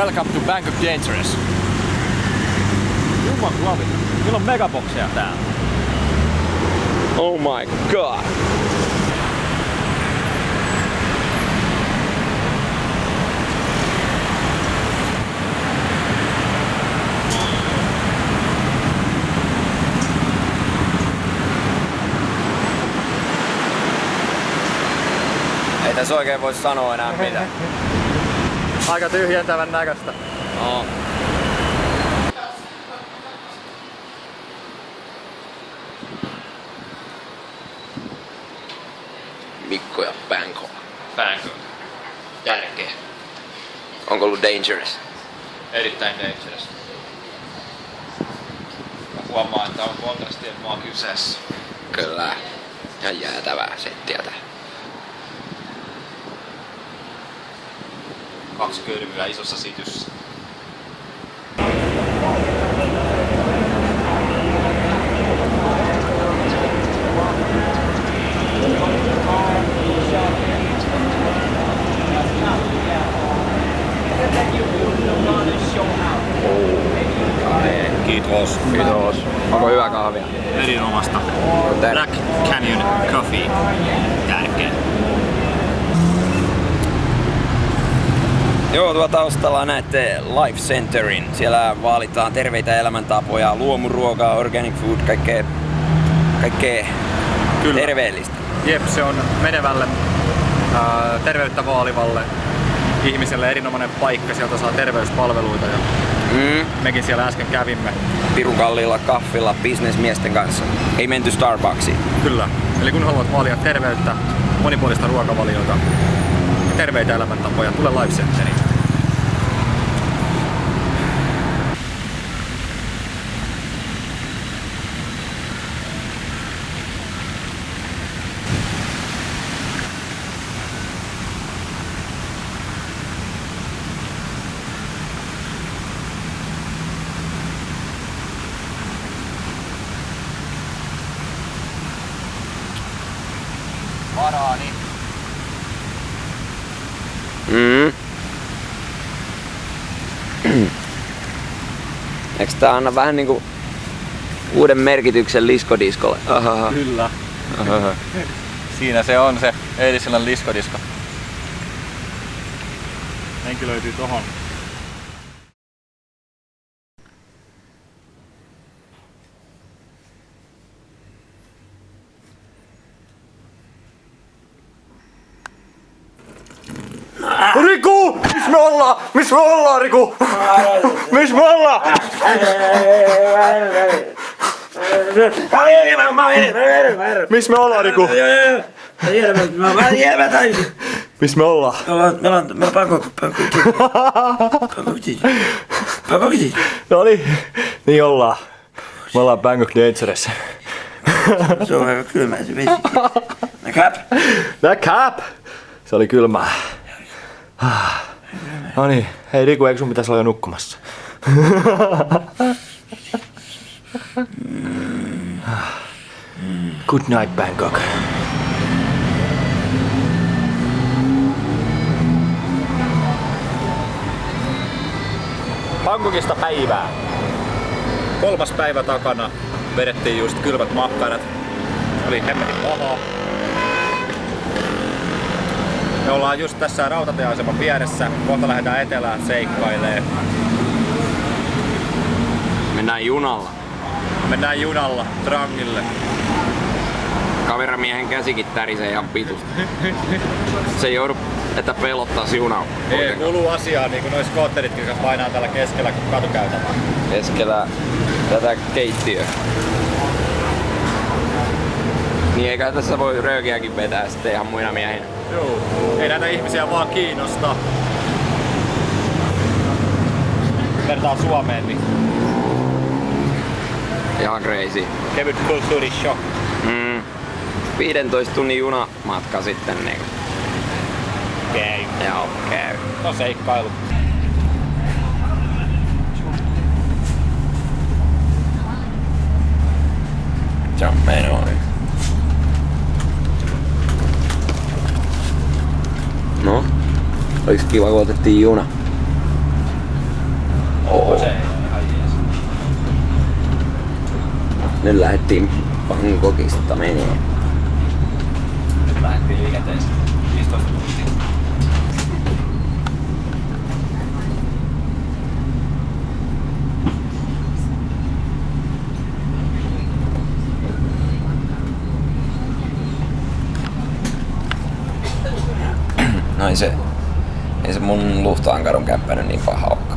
Welcome to Bangkok Dangerous. Jumaklavit. Meillä on megabokseja täällä. Oh my god. Ei tässä oikein voi sanoa enää mitään. Aika tyhjentävän näköistä. No. Mikko ja Bangkok. Bangkok. Järkeä. Onko ollut dangerous? Erittäin dangerous. Mä huomaan, että on kontrastien maa kyseessä. Kyllä. Ihan jäätävää settiä tää. 2 kylmyä isossa sityssä. Kiitos. Kiitos. Onko hyvä kahvia? Erinomasta. Black Canyon Coffee. Tärkeä. Joo, tuolla taustalla näette Life Centerin. Siellä vaalitaan terveitä elämäntapoja, luomuruokaa, organic food, kaikkea terveellistä. Jep, se on menevälle, terveyttä vaalivalle ihmiselle erinomainen paikka. Sieltä saa terveyspalveluita ja mekin siellä äsken kävimme. Pirun kalliilla kaffilla bisnesmiesten kanssa. Ei menty Starbucksiin. Kyllä. Eli kun haluat vaalia terveyttä, monipuolista ruokavaliota ja terveitä elämäntapoja, tule Life Centeriin. Varaani. Eikö tää anna vähän niinku uuden merkityksen liskodiskolle? Kyllä. Siinä se on se eilisillan liskodisko. Henki löytyy tohon. Riku! Missä me ollaan? Missä me ollaan, Riku? Missä me ollaan? Missä me ollaan, Riku? Missä me ollaan? Me ollaan Bangkok. No niin ollaan. Me ollaan Bangkok Dangerous. Se on aika kylmä se vesi. The cap! Se oli kylmää. No niin, hei Riku, eikö sun pitäisi olla jo nukkumassa? Good night, Bangkok. Bangkokista päivää. 3. päivä takana. Vedettiin just kylmät makkarat. Oli hemmetin pahaa. Me ollaan just tässä rautatieaseman vieressä. Kohta lähdetään etelään seikkailee. Mennään junalla. Mennään junalla Trangille. Kaveramiehen käsikin tärisee ihan vitusti. Se ei joudu, että pelottais junaa. Ei kuuluu asiaan niin kuin noi skootteritkin, jotka painaa täällä keskellä katukäytävää. Keskellä tätä keittiöä. Niin eikä tässä voi röökiäkin vetää sitten ihan muina miehinä. Joo. Ei näitä ihmisiä vaan kiinnosta. Vertaa Suomeen, niin Ihan crazy. kevyt kulttuurishock. 15 tunnin junamatka sitten niin. Käy. Joo, käy. No seikkailu. Se on menoa. No, oliks kiva kun otettiin juna? Se ihan jees. Nyt lähdettiin Bangkokista menee. Nyt lähdettiin liikenteeseen. 15 tuntia. No ei se mun Luhtaankarun kämppä niin paha olekaan.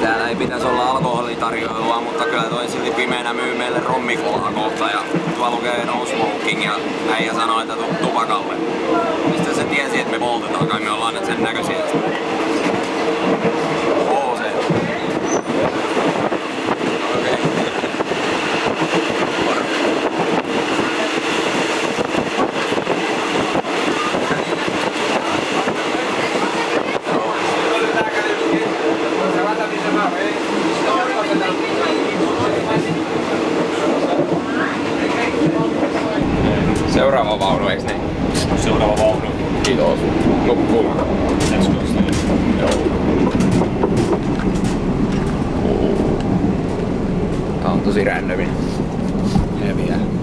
Täällä ei pitäisi olla alkoholitarjoilua, mutta kyllä toi silti pimeänä myy meille rommikolaa kohta ja tuolla lukee no smoking ja äijä sanoi, että tuu tupakalle. Mistä se tiesi, että me poltetaan, kai me ollaan nyt sen näköisiä. Oo se. Okei. Seuraava vaunu, eiks niin? Seuraava vaunu. Kiitos. Nukkuu. Let's go. Joo. Tää on tosi randomin.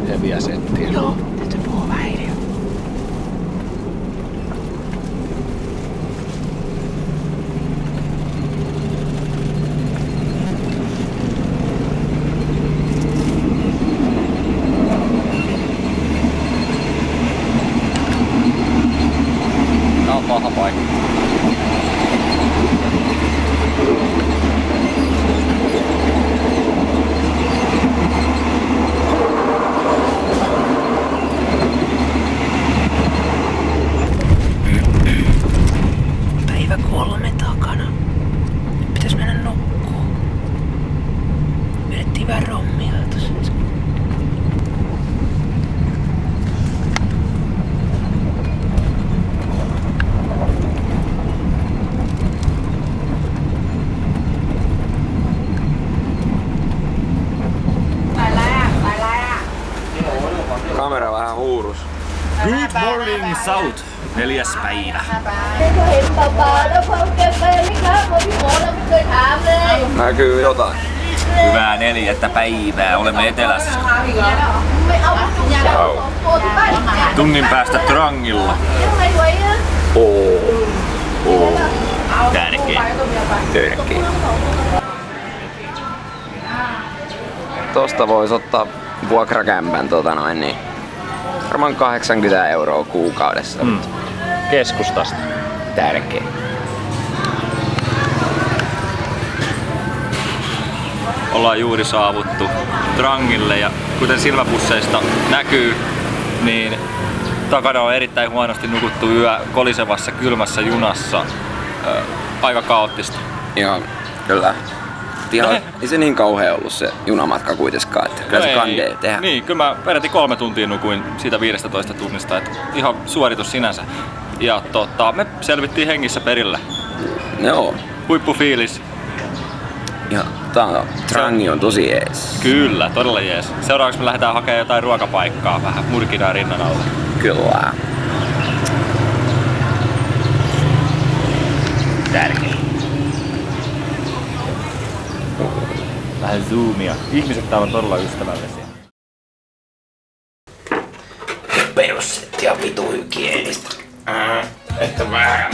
Heviä settiä. Joo, nyt se puhuu vähän hiljaa. Tää on paha paikka. Päivä 3 takana. Nyt pitäis mennä nukkuun. Vedettiin vähän rommia tossa. Kamera vähän huurus. Good morning South. 4. päivä. เห็นป๊าป๊าแล้วพอแกไปไม่กล้าพอพี่โมเราไม่เคยถามเลย Näkyy jotain. Hyvää 4. päivää. Olemme etelässä. ไม่เอาถุงยางของโคที่บ้านหาย Tunnin päästä Trangilla. ยังไงไว้อะ Tärkeä. Törkeä. Tosta vois ottaa vuokrakämpän niin varmaan 80 € kuukaudessa. Keskustasta. Tärkeä. Ollaan juuri saavuttu Trangille ja kuten silmäpusseista näkyy, niin takana on erittäin huonosti nukuttu yö kolisevassa kylmässä junassa. Aika kaoottista. Joo, kyllä. Ei se niin kauhea ollut se junamatka kuitenkaan, että kyllä se kandee tehdä. Niin, kyllä mä peräti 3 tuntia nukuin siitä 15 tunnista, että ihan suoritus sinänsä. Ja me selvittiin hengissä perille. Joo. Huippufiilis. Ja Trangi on tosi jees. Kyllä, todella jees. Seuraavaksi me lähdetään hakemaan jotain ruokapaikkaa vähän murkinaa rinnan alle. Kyllä. Tärkeä. Vähän zoomia. Ihmiset täällä on todella ystävällisiä. Perussetti ja vitu hygienistä. Että vähän